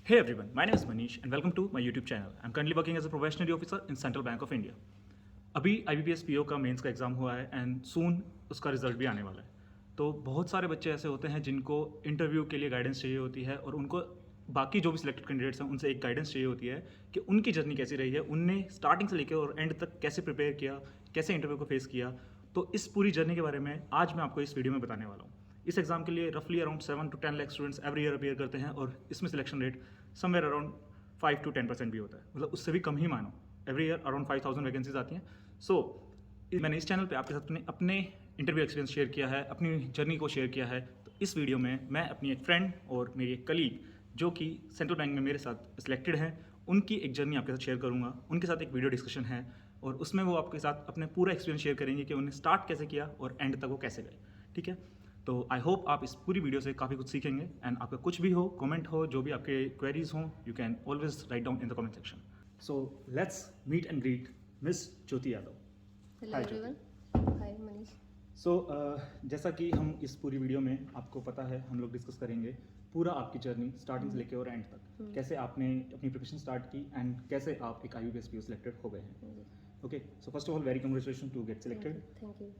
Hey everyone, my name is Manish and welcome to my YouTube channel. I'm currently working as a probationary officer in Central Bank of India. अभी IBPS PO का mains का exam हुआ है and soon उसका result भी आने वाला है. तो बहुत सारे बच्चे ऐसे होते हैं जिनको इंटरव्यू के लिए गाइडेंस चाहिए होती है और उनको बाकी जो भी सिलेक्टेड कैंडिडेट्स हैं उनसे एक गाइडेंस चाहिए होती है कि उनकी जर्नी कैसी रही है, उनने स्टार्टिंग से लेकर और एंड तक कैसे प्रिपेयर किया, कैसे इंटरव्यू को फेस किया. तो इस पूरी जर्नी के बारे में आज मैं आपको इस वीडियो में बताने वाला हूँ. इस एग्ज़ाम के लिए रफली around 7 to 10 lakh students every year appear करते हैं और इसमें selection rate somewhere around 5 to 10% भी होता है, मतलब उससे भी कम ही मानो. एवरी ईयर अराउंड 5000 वैकेंसीज आती हैं. सो मैंने इस चैनल पे आपके साथ अपने इंटरव्यू एक्सपीरियंस शेयर किया है, अपनी जर्नी को शेयर किया है. तो इस वीडियो में मैं अपनी एक फ्रेंड और मेरी एक कलीग जो कि सेंट्रल बैंक में मेरे साथ सिलेक्टेड हैं, उनकी एक जर्नी आपके साथ शेयर करूंगा. उनके साथ एक वीडियो डिस्कशन है और उसमें वो आपके साथ अपने पूरा एक्सपीरियंस शेयर करेंगे कि उन्हें स्टार्ट कैसे किया और एंड तक वो कैसे गए. ठीक है, तो आई होप आप इस पूरी वीडियो से काफ़ी कुछ सीखेंगे. एंड आपका कुछ भी हो, कमेंट हो, जो भी आपके क्वेरीज हों, you can always write down in the comment section. So let's meet and greet miss Jyoti Yadav. Hello everyone. Hi Manish. So जैसा कि हम इस पूरी वीडियो में आपको पता है हम लोग डिस्कस करेंगे पूरा आपकी जर्नी स्टार्टिंग से लेकर और एंड तक, कैसे आपने अपनी प्रिपरेशन स्टार्ट की एंड कैसे आप एक IBPS PO सिलेक्टेड हो गए हैं. Okay, so first of all very congratulation to get selected. Thank you.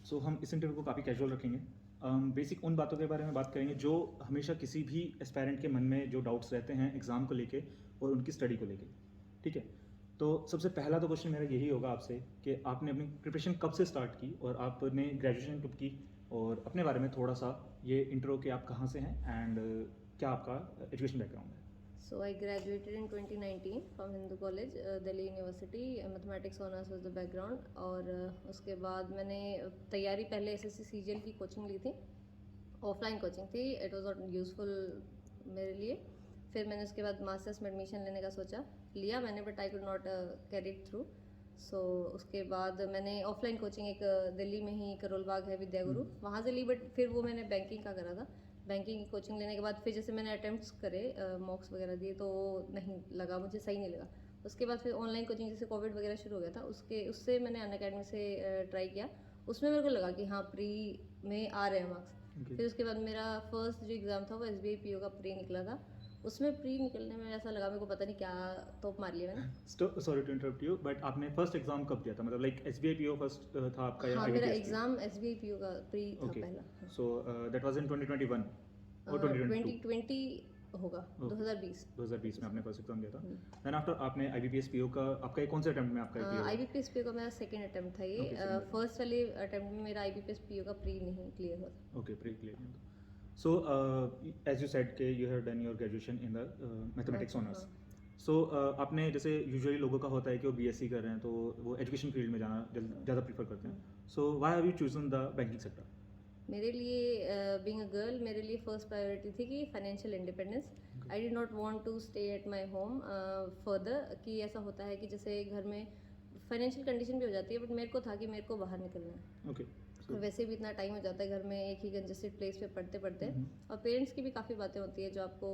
So हम इस इंटरव्यू को काफ़ी कैजुअल रखेंगे. बेसिक उन बातों के बारे में बात करेंगे जो हमेशा किसी भी एस्पायरेंट के मन में जो डाउट्स रहते हैं एग्ज़ाम को लेके और उनकी स्टडी को लेके. ठीक है, तो सबसे पहला तो क्वेश्चन मेरा यही होगा आपसे कि आपने अपनी प्रिपरेशन कब से स्टार्ट की और आपने ग्रेजुएशन कब की, और अपने बारे में थोड़ा सा ये इंट्रो कि आप कहाँ से हैं एंड क्या आपका एजुकेशन बैकग्राउंड है. So I graduated in 2019 from Hindu College, Delhi University. Mathematics honours was the background. और उसके बाद मैंने तैयारी पहले SSC CGL की कोचिंग ली थी. ऑफलाइन कोचिंग थी. इट वाज नॉट यूजफुल मेरे लिए. फिर मैंने उसके बाद मास्टर्स में एडमिशन लेने का सोचा, लिया मैंने, but I could not carry it through. So उसके बाद मैंने ऑफलाइन कोचिंग एक दिल्ली में ही करोल बाग है विद्या गुरु, वहाँ से ली. बट फिर वो मैंने बैंकिंग का करा था. बैंकिंग की कोचिंग लेने के बाद फिर जैसे मैंने अटेम्प्ट्स करे, मॉक्स वगैरह दिए, तो नहीं लगा मुझे, सही नहीं लगा. उसके बाद फिर ऑनलाइन कोचिंग जैसे कोविड वगैरह शुरू हो गया था, उससे मैंने अनअकैडमी से ट्राई किया. उसमें मेरे को लगा कि हाँ प्री में आ रहे हैं मार्क्स. फिर उसके बाद मेरा फर्स्ट जो एग्ज़ाम था वो SBI PO का प्री निकला था. उसमें प्री निकलने में ऐसा लगा मेरे को, पता नहीं क्या तोप मार लिया मैंने. Sorry to interrupt you, but आपने फर्स्ट एग्जाम कब दिया था, मतलब लाइक SBI PO फर्स्ट था आपका या हाँ, IBPS मेरा PO? एग्ज़ाम SBI PO का प्री था Okay. पहला. सो दैट वाज इन 2021 और 2022? 2020 होगा. 2020 में आपने फर्स्ट एग्जाम दिया था. देन आफ्टर आपने IBPS PO का, आपका ये कौन से अटेम्प्ट में आपका PO? IBPS PO का मेरा सेकेंड अटेम्प्ट था ये. Okay, second फर्स्ट वाले अटेम्प्ट में मेरा IBPS PO का प्री नहीं क्लियर हुआ था. Okay, pre clear. So as you said के you have done your graduation in the mathematics honours. So आपने जैसे यूजुअली लोगों का होता है कि वो BSc कर रहे हैं तो वो एजुकेशन फील्ड में जाना ज़्यादा प्रीफर करते हैं. So why have you chosen the banking sector? मेरे लिए बीइंग अ गर्ल, मेरे लिए फर्स्ट प्रायोरिटी थी कि financial independence. I did not want to stay at my home further. कि ऐसा होता है कि जैसे घर में फाइनेंशियल कंडीशन भी हो जाती है, बट मेरे को था कि मेरे को बाहर निकलना है. ओके. और वैसे भी इतना टाइम हो जाता है घर में एक ही कंजेस्टेड प्लेस पे पढ़ते पढ़ते. और पेरेंट्स की भी काफ़ी बातें होती है जो आपको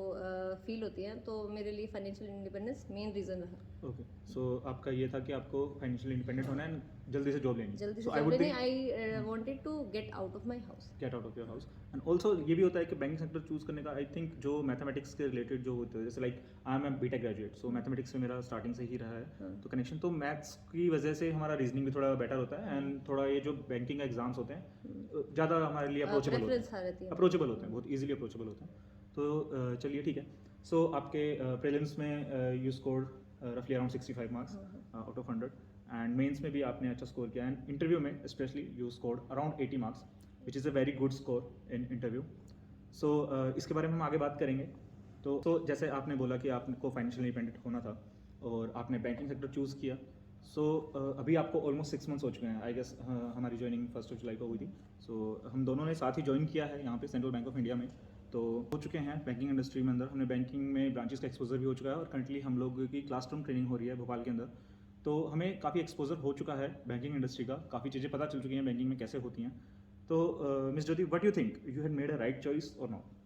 फील होती हैं. तो मेरे लिए फाइनेंशियल इंडिपेंडेंस मेन रीज़न रहा. ओके, सो आपका ये था कि आपको फाइनेंशियली इंडिपेंडेंट होना है, जल्दी से जॉब लेनी. जल्दी से जॉब लेनी. I wanted to get out of my house. Get out of your house. And also ये भी होता है कि बैंकिंग सेक्टर चूज करने का, आई थिंक जो मैथमेटिक्स के रिलेटेड जो होते हैं, जैसे like I am a BTech graduate, so mathematics में मेरा स्टार्टिंग से ही रहा है. तो कनेक्शन तो मैथ्स की वजह से हमारा रीजनिंग भी थोड़ा बेटर होता है एंड थोड़ा ये जो बैंकिंग एग्जाम्स होते हैं ज़्यादा हमारे लिए अप्रोचेबल होते हैं, बहुत ईजिली अप्रोचेबल होते हैं. तो चलिए ठीक है. सो आपके प्रीलिम्स में यू स्कोर्ड रफली around 65 marks out of 100 and mains में भी आपने अच्छा स्कोर किया एंड इंटरव्यू में specially you scored around 80 marks which is a very good score in interview. So इसके बारे में हम आगे बात करेंगे. तो जैसे आपने बोला कि आपको फाइनेंशियल इंडिपेंडेंट होना था और आपने बैंकिंग सेक्टर चूज़ किया. सो अभी आपको ऑलमोस्ट 6 मंथ्स हो चुके हैं, आई गेस. हमारी ज्वाइनिंग 1 जुलाई को हुई थी. सो हम दोनों ने साथ ही ज्वाइन किया है यहाँ पे सेंट्रल बैंक ऑफ इंडिया में. तो हो चुके हैं बैंकिंग इंडस्ट्री में अंदर. हमने बैंकिंग में ब्रांचेस का एक्सपोजर भी हो चुका है और करंटली हम लोग की क्लासरूम ट्रेनिंग हो रही है भोपाल के अंदर. तो हमें काफ़ी एक्सपोजर हो चुका है बैंकिंग इंडस्ट्री का, काफ़ी चीज़ें पता चल चुकी हैं बैंकिंग में कैसे होती हैं. तो miss Jyoti, what you think, you had made a right choice और नॉट?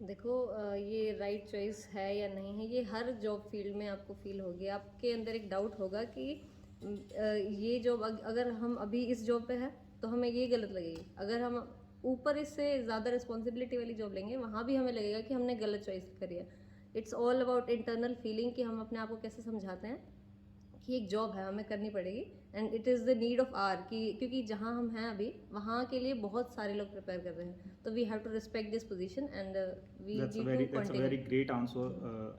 देखो, ये राइट चॉइस है या नहीं है, ये हर जॉब फील्ड में आपको फील होगी. आपके अंदर एक डाउट होगा कि ये जॉब अगर हम अभी इस जॉब पे है तो हमें ये गलत लगेगी. अगर हम ऊपर इससे ज़्यादा रिस्पॉन्सिबिलिटी वाली जॉब लेंगे वहाँ भी हमें लगेगा कि हमने गलत चॉइस करी है. It's all about internal feeling कि हम अपने आप को कैसे समझाते हैं कि एक जॉब है, हमें करनी पड़ेगी and it is the need of our कि क्योंकि जहाँ हम हैं अभी वहाँ के लिए बहुत सारे लोग प्रिपेयर कर रहे हैं, तो we have to respect this position and we need to that's a continue. very great answer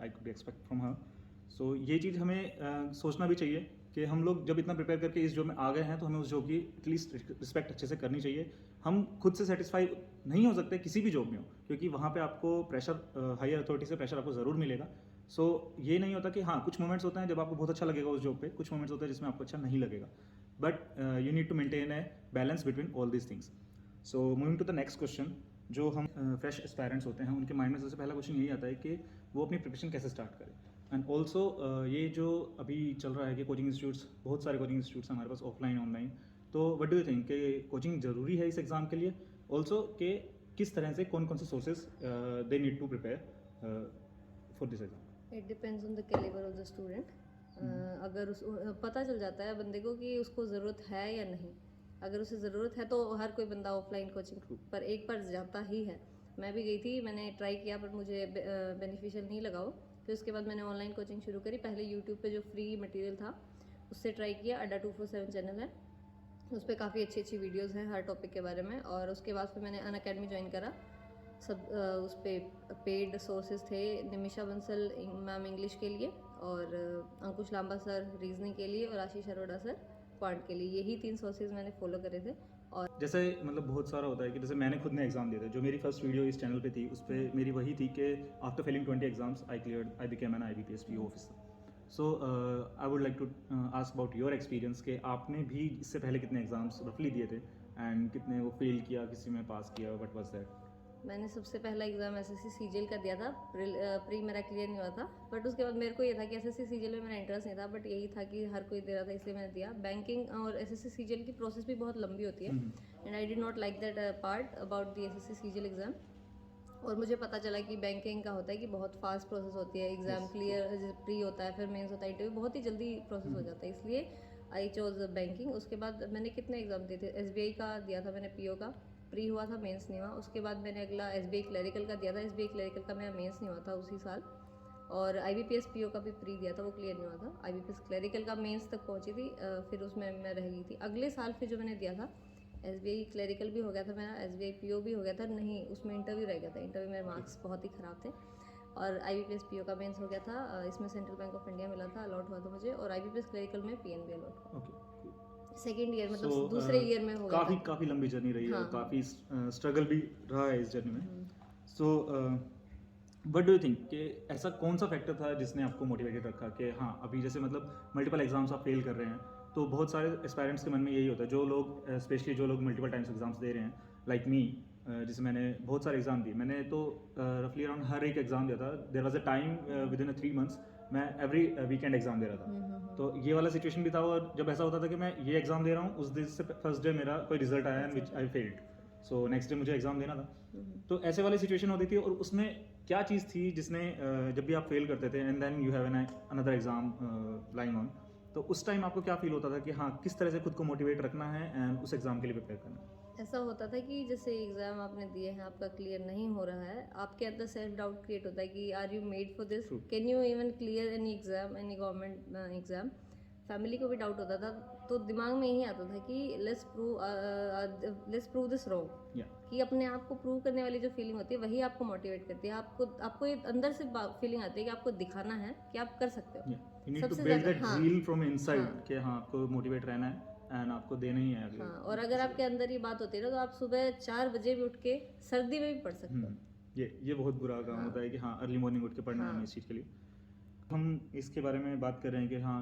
I could expect from her. So ये चीज़ हमें सोचना भी चाहिए कि हम लोग जब इतना प्रिपेयर करके इस जॉब में आ गए हैं तो हमें उस जॉब की एटलीस्ट रिस्पेक्ट अच्छे से करनी चाहिए. हम खुद से सेटिस्फाई नहीं हो सकते किसी भी जॉब में हो, क्योंकि वहाँ पे आपको प्रेशर, हायर अथॉरिटी से प्रेशर आपको ज़रूर मिलेगा. सो ये नहीं होता कि हाँ कुछ मोमेंट्स होते हैं जब आपको बहुत अच्छा लगेगा उस जॉब पे, कुछ मोमेंट्स होते हैं जिसमें आपको अच्छा नहीं लगेगा, but you need to maintain a balance between all these things. So moving to the next question, जो हम फ्रेश एस्पायरेंट्स होते हैं उनके माइंड में सबसे पहला क्वेश्चन यही आता है कि वो अपनी प्रिपरेशन कैसे स्टार्ट करें. एंड ऑल्सो ये जो अभी चल रहा है कि कोचिंग इंस्टीट्यूट्स, बहुत सारे कोचिंग इंस्टीट्यूट्स हैं हमारे पास ऑफलाइन ऑनलाइन, तो व्हाट डू यू थिंक कि कोचिंग ज़रूरी है इस एग्ज़ाम के लिए. ऑल्सो कि किस तरह से कौन कौन से sources they need to prepare for this exam. It depends on the calibre of the student. अगर उस पता चल जाता है बंदे को कि उसको ज़रूरत है या नहीं. अगर उसे ज़रूरत है तो हर कोई बंदा ऑफलाइन कोचिंग पर एक बार जाता ही है. मैं भी गई थी, मैंने ट्राई किया पर मुझे बेनिफिशियल नहीं लगा वो. फिर उसके बाद मैंने ऑनलाइन कोचिंग शुरू करी. पहले यूट्यूब पे जो फ्री मटेरियल था उससे ट्राई किया. अड्डा 247 चैनल है, उस पर काफ़ी अच्छी अच्छी वीडियोस हैं हर टॉपिक के बारे में. और उसके बाद फिर मैंने अनअकैडमी ज्वाइन करा. सब उस पर पेड सोर्सेज थे. निमिषा बंसल मैम इंग्लिश के लिए, और अंकुश लांबा सर रीजनिंग के लिए, और आशीष अरोड़ा सर क्वांट के लिए. यही 3 सोर्सेज मैंने फॉलो करे थे. और जैसे मतलब बहुत सारा होता है कि जैसे मैंने खुद ने एग्जाम दिया था, जो मेरी फर्स्ट वीडियो इस चैनल पे थी उस पर मेरी वही थी कि after failing 20 exams I became an IBPS PO officer. So I would like to ask about your experience कि आपने भी इससे पहले कितने एग्जाम्स रफली दिए थे एंड कितने वो फेल किया, किसी में पास किया, व्हाट वाज दैट. मैंने सबसे पहला एग्ज़ाम SSC CGL का दिया था. प्री मेरा क्लियर नहीं हुआ था, बट उसके बाद मेरे को ये था कि SSC CGL में मेरा इंटरेस्ट नहीं था, बट यही था कि हर कोई दे रहा था इसलिए मैंने दिया. बैंकिंग और SSC CGL की प्रोसेस भी बहुत लंबी होती है and I did not like that part about the SSC CGL exam. और मुझे पता चला कि बैंकिंग का होता है कि बहुत फास्ट प्रोसेस होती है. एग्ज़ाम क्लियर प्री होता है, फिर मेंस होता है, इंटरव्यू बहुत ही जल्दी प्रोसेस हो जाता है, इसलिए आई चोज बैंकिंग. उसके बाद मैंने कितने एग्ज़ाम दिए थे. SBI का दिया था मैंने, PO का प्री हुआ था, मेंस नहीं हुआ. उसके बाद मैंने अगला SBI क्लरिकल का दिया था. SBI क्लरिकल का मेरा मेंस नहीं हुआ था उसी साल. और IBPS PO का भी प्री दिया था, वो क्लियर नहीं हुआ था. IBPS क्लरिकल का मेंस तक पहुंची थी, फिर उसमें मैं रह गई थी. अगले साल फिर जो मैंने दिया था SBI क्लरिकल भी हो गया था मेरा, SBI PO भी हो गया था. नहीं, उसमें इंटरव्यू रह गया था. इंटरव्यू मेरे मार्क्स बहुत ही ख़राब थे. और IBPS PO का मेंस हो गया था. इसमें सेंट्रल बैंक ऑफ इंडिया मिला था, अलॉट हुआ था मुझे. और IBPS क्लरिकल में PNB अलॉट हुआ. ओके, सेकेंड ईयर मतलब दूसरे ईयर में हो गया काफ़ी था. काफ़ी लंबी जर्नी रही है, हाँ. काफ़ी स्ट्रगल भी रहा है इस जर्नी में. So what do you think कि ऐसा कौन सा फैक्टर था जिसने आपको मोटिवेटेड रखा कि हाँ अभी जैसे मतलब मल्टीपल एग्जाम्स आप फेल कर रहे हैं, तो बहुत सारे एस्पायरेंट्स के मन में यही होता है, जो लोग स्पेशली जो लोग मल्टीपल टाइम्स एग्जाम्स दे रहे हैं लाइक मी, जैसे मैंने बहुत सारे एग्जाम दिए. मैंने तो रफली अराउंड हर एक एग्जाम दिया था. There was a time within 3 months मैं एवरी वीकेंड एग्जाम दे रहा था. तो ये वाला सिचुएशन भी था. और जब ऐसा होता था कि मैं ये एग्जाम दे रहा हूँ, उस दिन से फर्स्ट डे मेरा कोई रिजल्ट आया and which I failed, so next day मुझे एग्जाम देना था. तो ऐसे वाली सिचुएशन होती थी. और उसमें क्या चीज़ थी जिसने जब भी आप फेल करते थे and then you have an another exam lying on, तो उस टाइम आपको क्या फील होता था कि हाँ किस तरह से खुद को मोटिवेट रखना है एंड उस एग्जाम के लिए प्रिपेयर करना है. ऐसा होता था कि जैसे एग्ज़ाम आपने दिए हैं, आपका क्लियर नहीं हो रहा है, आपके अंदर सेल्फ डाउट क्रिएट होता है कि are you made for this, can you even clear any exam, any government exam. Family को भी डाउट होता था. तो दिमाग में यही आता था कि लेट्स प्रूव दिस रॉन्ग. कि अपने आप को प्रूव करने वाली जो फीलिंग होती है वही आपको मोटिवेट करती है. आपको ये अंदर से फीलिंग आती है कि आपको दिखाना है कि आप कर सकते हो. You need to build that zeal from inside कि हाँ आपको मोटिवेट रहना है एंड आपको देना ही है. हाँ, और अगर आपके अंदर ये बात होती है ना, तो आप सुबह 4 बजे भी उठ के सर्दी में भी पढ़ सकते हो. ये बहुत बुरा काम होता है कि हाँ अर्ली मॉर्निंग उठ के पढ़ना है इस चीज़ के लिए. हम इसके बारे में बात कर रहे हैं कि हाँ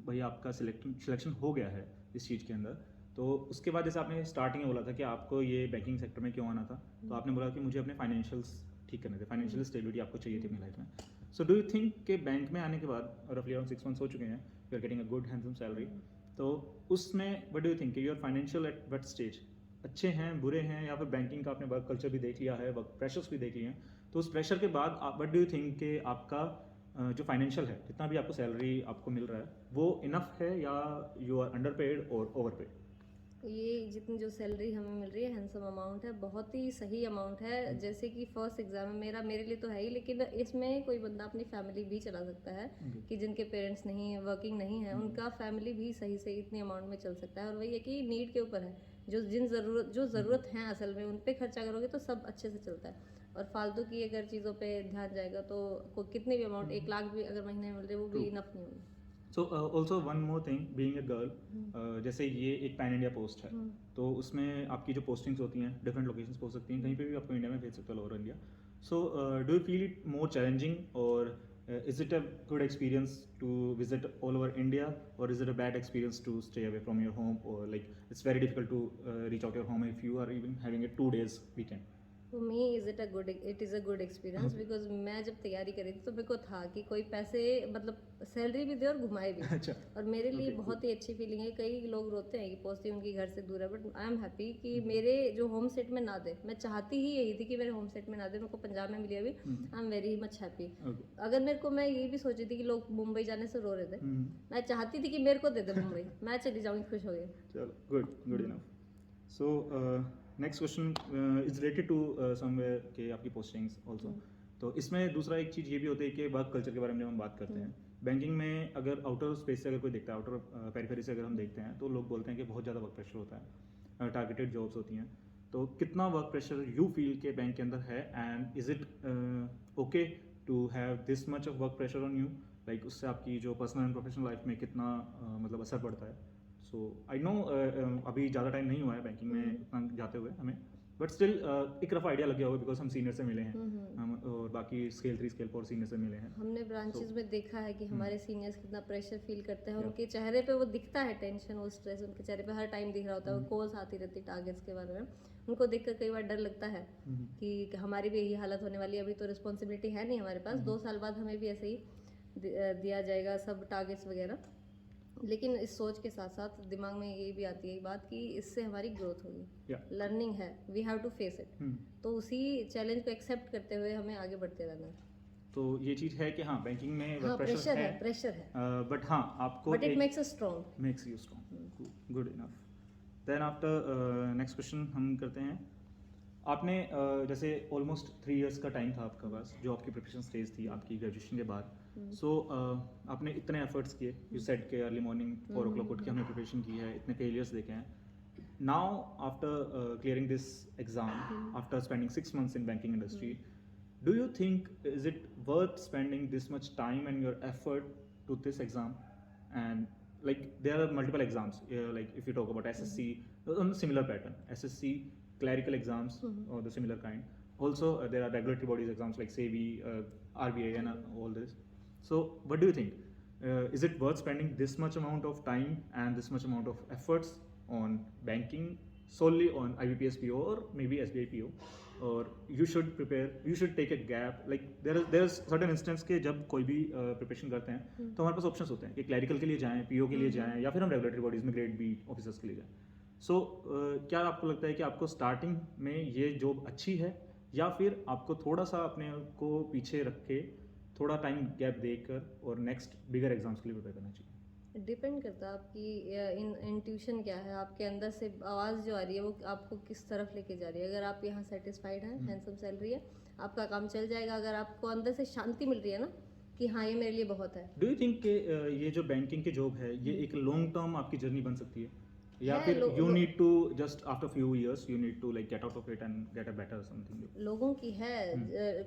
भाई आपका सिलेक्शन हो गया है इस चीज़ के अंदर. तो उसके बाद जैसे आपने स्टार्टिंग में बोला था कि आपको ये बैंकिंग सेक्टर में क्यों आना था, तो आपने बोला कि मुझे अपने फाइनेंशियल्स ठीक करने थे, फाइनेंशियल स्टेबिलिटी आपको चाहिए थी अपनी लाइफ में. सो डू यू थिंक कि बैंक में आने के बाद रफली अराउंड 6 months हो चुके हैं, you are getting a good handsome salary, तो उसमें what do you think your financial at what stage, अच्छे हैं, बुरे हैं, या फिर बैंकिंग का आपने वर्क कल्चर भी देख लिया है, वर्क प्रेशर्स भी देख लिए हैं, तो उस प्रेशर के बाद व्हाट डू यू थिंक कि आपका जो फाइनेंशियल है, जितना भी आपको सैलरी आपको मिल रहा है, वो इनफ है या यू आर अंडर पेड और ओवर पेड? ये जितनी जो सैलरी हमें मिल रही है हैंडसम अमाउंट है, बहुत ही सही अमाउंट है। जैसे कि फर्स्ट एग्जाम है मेरा, मेरे लिए तो है ही, लेकिन इसमें कोई बंदा अपनी फैमिली भी चला सकता है कि जिनके पेरेंट्स नहीं है, वर्किंग नहीं है, उनका फैमिली भी सही से इतनी अमाउंट में चल सकता है। और वही है कि नीड के ऊपर है, जो ज़रूरत है असल में उन पे खर्चा करोगे तो सब अच्छे से चलता है। और फालतू की अगर चीज़ों पे ध्यान जाएगा तो कितने भी अमाउंट, 1 लाख भी अगर महीने में मिल रहे वो भी इनफ नहीं होगी। So also one more thing, being a girl, जैसे ये एक पैन इंडिया पोस्ट है, तो उसमें आपकी जो पोस्टिंग्स होती हैं डिफरेंट लोकेशंस हो सकती हैं, कहीं पे भी आपको इंडिया में भेज सकते हो, all over India. So do you feel it more challenging, और is it a good experience to visit all over India, or is it a bad experience to stay away from your home, or like it's very difficult to reach out your home if you are even having a 2 days weekend? For me it is a good experience, because मैं जब तैयारी करी थी तो मेरे को था कि कोई पैसे मतलब सैलरी भी दे और घुमाए भी। अच्छा। और मेरे लिए बहुत ही अच्छी फीलिंग है। कई लोग रोते हैं कि पोस्टिंग उनकी घर से दूर है, बट आई एम हैप्पी कि मेरे जो होम सेट में ना दे। मैं चाहती ही यही थी कि मेरे होम सेट में ना दे, मेरे को पंजाब में मिली अभी। I am very much happy. अगर मेरे को, मैं ये भी सोची थी कि लोग मुंबई जाने से रो रहे थे, मैं चाहती थी कि मेरे को दे दे मुंबई, मैं चली जाऊँगी खुश हो गई। चलो, good enough. So next question is related to somewhere के आपकी पोस्टिंग्स ऑल्सो। तो इसमें दूसरा एक चीज़ ये भी होती है कि वर्क कल्चर के बारे में जब हम बात करते हैं, बैंकिंग में अगर आउटर स्पेस से अगर कोई देखता है, आउटर पेरिफेरी से अगर हम देखते हैं, तो लोग बोलते हैं कि बहुत ज़्यादा वर्क प्रेशर होता है, टारगेटेड जॉब्स होती हैं। तो कितना वर्क प्रेशर यू फील के बैंक के अंदर है, and is it okay to have this much of work pressure on you, like उससे आपकी जो पर्सनल एंड प्रोफेशनल लाइफ में कितना मतलब असर पड़ता है? सो आई नो अभी ज़्यादा टाइम नहीं हुआ है बैंकिंग में इतना जाते हुए हमें, बट स्टिल एक रफ आइडिया लग गया होगा, बिकॉज हम सीनियर से मिले हैं, हम और बाकी स्केल 3 स्केल 4 सीनियर से मिले हैं। हमने ब्रांचेस में देखा है कि हमारे सीनियर्स कितना प्रेशर फील करते हैं। उनके चेहरे पे वो दिखता है, टेंशन, वो स्ट्रेस उनके चेहरे पे हर टाइम दिख रहा होता है। वो कॉल्स आती रहती टारगेट्स के बारे में, उनको देखकर कई बार डर लगता है कि हमारी भी यही हालत होने वाली है। अभी तो रिस्पॉन्सिबिलिटी है नहीं हमारे पास, 2 साल बाद हमें भी ऐसे ही दिया जाएगा सब टारगेट्स वगैरह। लेकिन इस सोच के साथ साथ दिमाग में ये भी आती है बात कि इससे हमारी ग्रोथ होगी, लर्निंग है, we have to face it. तो उसी चैलेंज को एक्सेप्ट करते हुए हमें आगे बढ़ते रहना है। तो ये चीज़ है कि हाँ, बैंकिंग में हाँ, प्रेशर है, बट हाँ आपको but it makes us strong, makes you strong, good enough. Then after next question हम करते हैं। आपने जैसे ऑलमोस्ट 3 इयर्स का टाइम था आपका पास, जो आपकी प्रिपरेशन स्टेज थी आपकी ग्रेजुएशन के बाद। सो आपने इतने एफर्ट्स किए, यू सेड के अर्ली मॉर्निंग 4 o'clock उठ के हमने प्रिपरेशन की है, इतने फेलियर्स देखे हैं। Now after clearing this exam, after spending 6 months in banking industry, do you think is it worth spending this much time and your effort to this exam? And like there are multiple exams, like if you talk about SSC, on a similar pattern, SSC, clerical exams or the similar kind. Also there are regulatory bodies exams like SEBI, RBI and all this. So what do you think? Is it worth spending this much amount of time and this much amount of efforts on banking, solely on IBPS PO or maybe SBI PO, or you should prepare, you should take a gap? Like there is certain instance के जब कोई भी preparation करते हैं तो हमारे पास options होते हैं कि क्लैरिकल के लिए जाएं, PO के लिए जाएं, या फिर हम रेगुलेटरी बॉडीज में ग्रेड बी ऑफिसर्स के लिए जाएं। सो क्या आपको लगता है कि आपको स्टार्टिंग में ये जॉब अच्छी है, या फिर आपको थोड़ा सा अपने को पीछे रख के थोड़ा टाइम गैप देकर और नेक्स्ट बिगर एग्जाम्स के लिए प्रिपेयर करना चाहिए? डिपेंड करता है आपकी इंट्यूशन क्या है, आपके अंदर से आवाज़ जो आ रही है वो आपको किस तरफ लेके जा रही है। अगर आप यहाँ सेटिस्फाइड हैं, हैंडसम सैलरी है, आपका काम चल जाएगा। अगर आपको अंदर से शांति मिल रही है ना कि हाँ ये मेरे लिए बहुत है। डू यू थिंक कि ये जो बैंकिंग की जॉब है ये एक लॉन्ग टर्म आपकी जर्नी बन सकती है, या फिर you need to just after few years you need to like get out of it and get a better something? लोगों की है,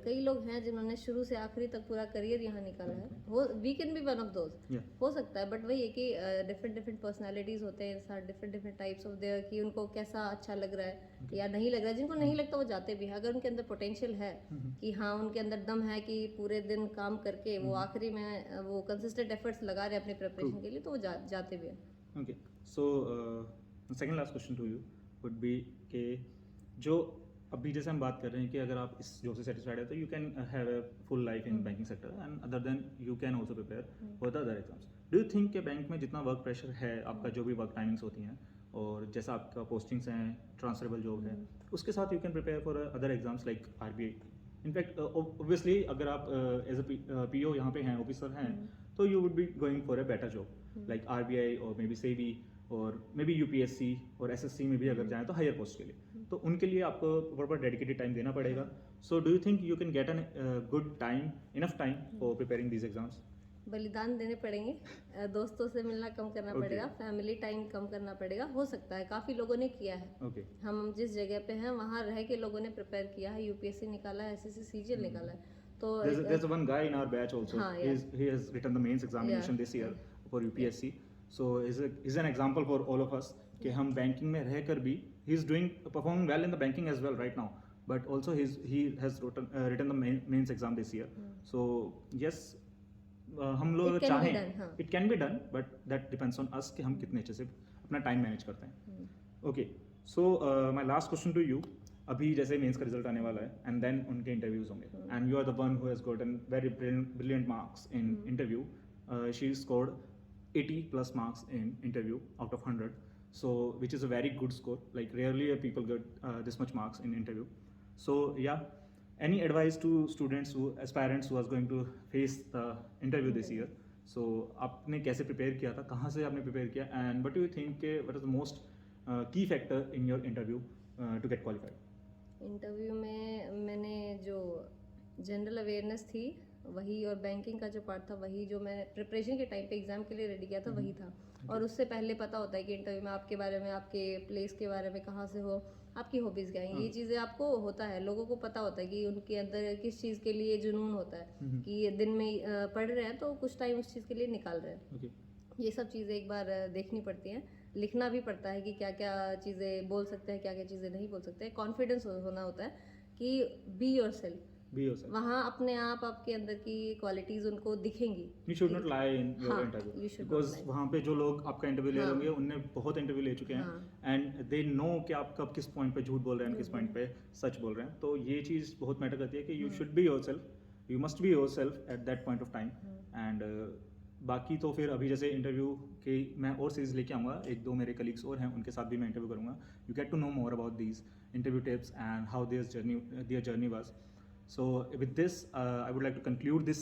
कई लोग हैं जिन्होंने शुरू से आखिरी तक पूरा करियर यहाँ निकाला है। We can be one of those, हो सकता है। बट वही है कि डिफरेंट पर्सनालिटीज होते हैं इंसान, डिफरेंट टाइप्स ऑफ देयर, कि उनको कैसा अच्छा लग रहा है या नहीं लग रहा है। जिनको नहीं लगता वो जाते भी हैं। अगर उनके अंदर पोटेंशियल है कि हाँ उनके अंदर दम है कि पूरे दिन काम करके वो आखिरी में वो कंसिस्टेंट एफर्ट्स लगा रहे हैं अपनी प्रिपरेशन के लिए, तो वो जाते भी हैं। Okay, so second last question to you would be कि जो अभी जैसे हम बात कर रहे हैं कि अगर आप इस जॉब से सेटिस्फाइड है तो you can have a full life in banking sector, and other than you can also prepare for the other exams. Do you think कि बैंक में जितना वर्क प्रेशर है, आपका जो भी वर्क टाइमिंग्स होती हैं और जैसा आपका पोस्टिंग्स हैं, ट्रांसफरेबल जॉब है, उसके साथ you can prepare for other exams like RBI? In fact obviously अगर आप एज अ PO यहाँ पे हैं, ऑफिसर हैं, तो you would be going for a better job like RBI और मे बी SEBI और मे बी यूपीएससी और एसएससी में भी अगर जाएं तो हायर पोस्ट के लिए, तो उनके लिए आपको प्रॉपर डेडिकेटेड टाइम देना पड़ेगा. So do you think you can get an good time, enough time for preparing these exams? बलिदान देने पड़ेंगे, दोस्तों से मिलना कम करना Okay. पड़ेगा, फैमिली टाइम कम करना पड़ेगा. हो सकता है, काफ़ी लोगों ने किया है. ओके. हम जिस जगह पे हैं वहाँ रह के लोगों ने प्रिपेयर किया है, यूपीएससी निकाला है, एसएससी सीजीएल निकाला है. तो There's one guy in our batch also. हाँ, yeah. He has written the mains examination Yeah. this year for UPSC. So is an example for all of us कि हम बैंकिंग में रहकर भी he is performing well in the banking as well right now. But also he has written the mains exam this year. So yes, हम लोग It can be चाहें done, हाँ. it can be done, but that depends on us कि हम कितने अच्छे से अपना टाइम मैनेज करते हैं. Okay, so my last question to you. अभी जैसे मेंस का रिजल्ट आने वाला है एंड देन उनके इंटरव्यूज होंगे and you are the one who has gotten very brilliant marks in interview. She scored 80 plus marks in interview out of 100, so which is a very good score. Like rarely people get this much marks in interview. So yeah, any advice to students who aspirants who are going to face the interview this year? So आपने कैसे prepare किया था, कहाँ से आपने prepare किया, and what do you think what is the most key factor in your interview to get qualified? Interview में मैंने जो जनरल अवेयरनेस थी वही, और बैंकिंग का जो पार्ट था वही, जो मैं प्रिपरेशन के टाइम पे एग्ज़ाम के लिए रेडी किया था वही था. और उससे पहले पता होता है कि इंटरव्यू में आपके बारे में, आपके प्लेस के बारे में, कहाँ से हो, आपकी हॉबीज़ क्या हैं, ये चीज़ें आपको होता है. लोगों को पता होता है कि उनके अंदर किस चीज़ के लिए जुनून होता है, कि ये दिन में पढ़ रहे हैं तो कुछ टाइम उस चीज़ के लिए निकाल रहे हैं. ओके. ये सब चीज़ें एक बार देखनी पड़ती हैं, लिखना भी पड़ता है कि क्या क्या चीज़ें बोल सकते हैं, क्या क्या चीज़ें नहीं बोल सकते हैं. कॉन्फिडेंस होना होता है कि बी योरसेल्फ. Be yourself. वहाँ अपने आप आपके अंदर की क्वालिटीज़ उनको दिखेंगी. You should not lie in your हाँ, interview, you should not because lie. वहाँ पे जो लोग आपका इंटरव्यू ले रहे हाँ. होंगे उनने बहुत इंटरव्यू ले चुके हैं हाँ. एंड दे नो कि आप कब किस पॉइंट पे झूठ बोल रहे हैं, किस पॉइंट पे सच बोल रहे हैं. तो ये चीज़ बहुत मैटर करती है कि you should be yourself, you must be yourself at that point of time. And बाकी तो फिर अभी जैसे इंटरव्यू के मैं और सीरीज लेके आऊँगा, एक दो मेरे कलीग्स और हैं, उनके साथ भी मैं इंटरव्यू करूँगा. You get to know more about these interview tips and how their journey was. So with this, I would like to conclude this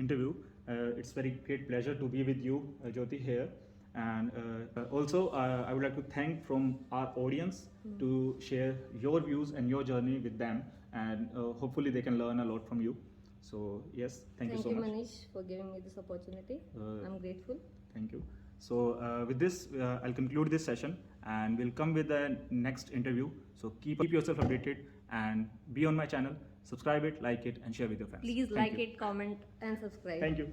interview. It's very great pleasure to be with you, Jyoti, here. And also, I would like to thank from our audience to share your views and your journey with them. And hopefully they can learn a lot from you. So yes, thank you so much. Manish, for giving me this opportunity. I'm grateful. Thank you. So with this, I'll conclude this session and we'll come with the next interview. So keep yourself updated and be on my channel. Subscribe it, like it, and share with your friends. Please Thank like you. it, comment, and subscribe. Thank you.